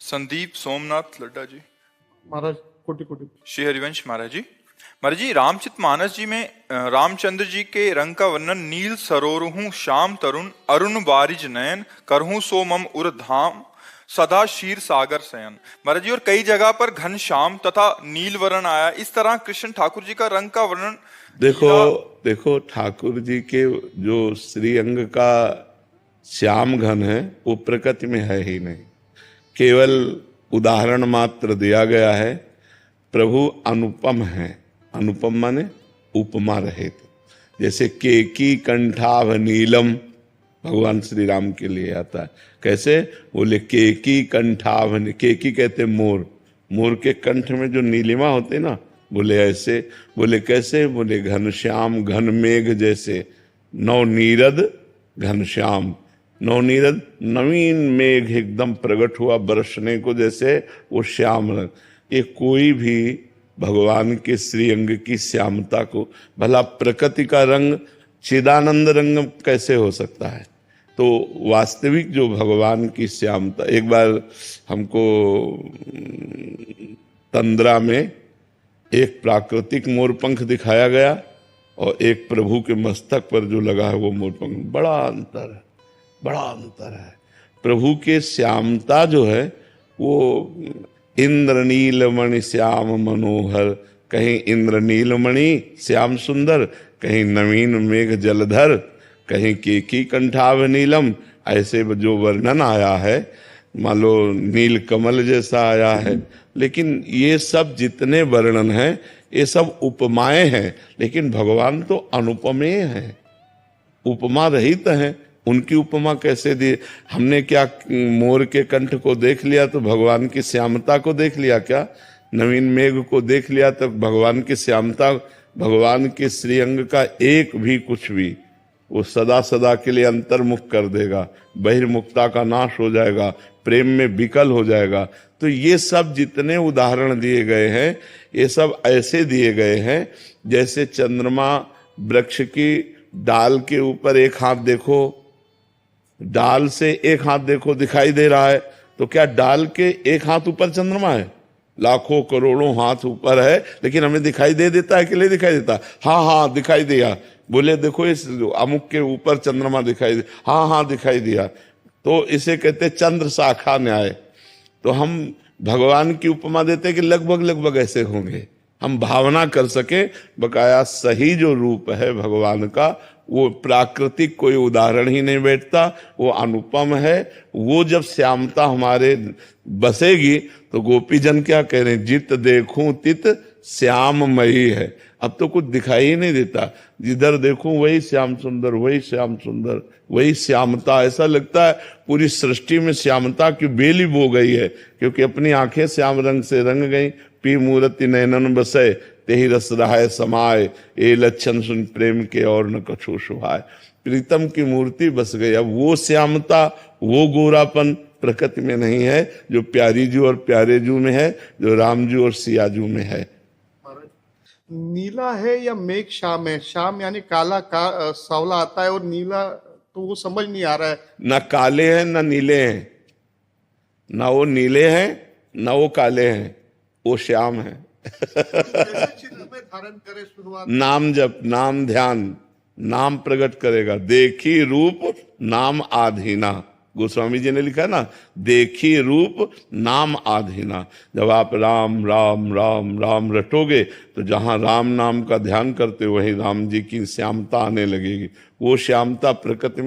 संदीप सोमनाथ लड्डा जी। महाराज कोटि कोटि। श्री हरिवंश महाराज जी। महाराज जी, रामचरितमानस जी में रामचंद्र जी के रंग का वर्णन नील सरोरुहूं श्याम तरुण अरुण बारिज नयन करहूं सो मम उर धाम सदा क्षीर सागर शयन। महाराज जी, और कई जगह पर घन श्याम तथा नील वर्ण आया। इस तरह कृष्ण ठाकुर जी का रंग का वर्णन देखो ठाकुर जी के जो श्री अंग का श्याम घन है वो प्रकृति में है ही नहीं, केवल उदाहरण मात्र दिया गया है। प्रभु अनुपम है, अनुपम माने उपमा रहित। जैसे केकी कंठाभ नीलम भगवान श्री राम के लिए आता है। कैसे बोले? केकी कंठाभ, केकी कहते मोर, मोर के कंठ में जो नीलिमा होते ना, बोले ऐसे। बोले कैसे? बोले घनश्याम घन मेघ जैसे, नव नीरद घनश्याम। नवनीरद नवीन मेघ एकदम प्रकट हुआ बरसने को, जैसे वो श्याम रंग। ये कोई भी भगवान के श्री अंग की श्यामता को, भला प्रकृति का रंग चिदानंद रंग कैसे हो सकता है? तो वास्तविक जो भगवान की श्यामता, एक बार हमको तंद्रा में एक प्राकृतिक मोरपंख दिखाया गया और एक प्रभु के मस्तक पर जो लगा है वो मोरपंख, बड़ा अंतर है, बड़ा अंतर है। प्रभु के श्यामता जो है वो इंद्रनीलमणि श्याम मनोहर, कहीं इंद्रनीलमणि श्याम सुंदर, कहीं नवीन मेघ जलधर, कहीं केकी कंठाभ नीलम, ऐसे जो वर्णन आया है, मान लो नील कमल जैसा आया है। लेकिन ये सब जितने वर्णन हैं ये सब उपमाएं हैं, लेकिन भगवान तो अनुपमेय हैं, उपमा रहित हैं। उनकी उपमा कैसे दी? हमने क्या मोर के कंठ को देख लिया तो भगवान की श्यामता को देख लिया क्या? नवीन मेघ को देख लिया तो भगवान की श्यामता, भगवान के श्री अंग का एक भी कुछ भी वो सदा सदा के लिए अंतर्मुख कर देगा, बहिर्मुखता का नाश हो जाएगा, प्रेम में विकल हो जाएगा। तो ये सब जितने उदाहरण दिए गए हैं ये सब ऐसे दिए गए हैं जैसे चंद्रमा वृक्ष की डाल के ऊपर एक हाथ देखो, डाल से एक हाथ देखो दिखाई दे रहा है, तो क्या डाल के एक हाथ ऊपर चंद्रमा है? लाखों करोड़ों हाथ ऊपर है, लेकिन हमें दिखाई दे देता है कि नहीं दिखाई देता? हाँ हाँ दिखाई दिया। बोले देखो इस अमुक के ऊपर चंद्रमा दिखाई दे, हाँ हाँ दिखाई दिया। तो इसे कहते चंद्र शाखा न्याय। तो हम भगवान की उपमा देते कि लगभग लगभग ऐसे होंगे, हम भावना कर सके। बकाया सही जो रूप है भगवान का वो प्राकृतिक कोई उदाहरण ही नहीं बैठता, वो अनुपम है। वो जब श्यामता हमारे बसेगी तो गोपीजन क्या कह रहे हैं? जित देखूं तित श्याममयी है। अब तो कुछ दिखाई ही नहीं देता, जिधर देखूं वही श्याम सुंदर, वही श्याम सुंदर, वही श्यामता। ऐसा लगता है पूरी सृष्टि में श्यामता की बेली बो गई है, क्योंकि अपनी आंखें श्याम रंग से रंग गई। पी मूर्ति नैनन बसे तेहि रस रहाय समाय, ए लक्षण सुन प्रेम के और न कछु शुभाय। प्रीतम की मूर्ति बस गई। अब वो श्यामता, वो गोरापन प्रकृति में नहीं है जो प्यारी जू और प्यारे जू में है, जो राम जू और सिया जू में है। नीला है या मेघ श्याम है? श्याम यानी काला सावला आता है, और नीला तो वो समझ नहीं आ रहा है। ना काले हैं ना नीले हैं, ना वो नीले हैं ना वो काले हैं, वो श्याम है। धारण करे शुरुआत, नाम जप, नाम ध्यान, नाम प्रकट करेगा। देखी रूप नाम आधीना, गोस्वामी जी ने लिखा ना, देखी रूप नाम आधीना। जब आप राम राम राम राम रटोगे तो जहां राम नाम का ध्यान करते वहीं राम जी की श्यामता आने लगेगी। वो श्यामता प्रकृति में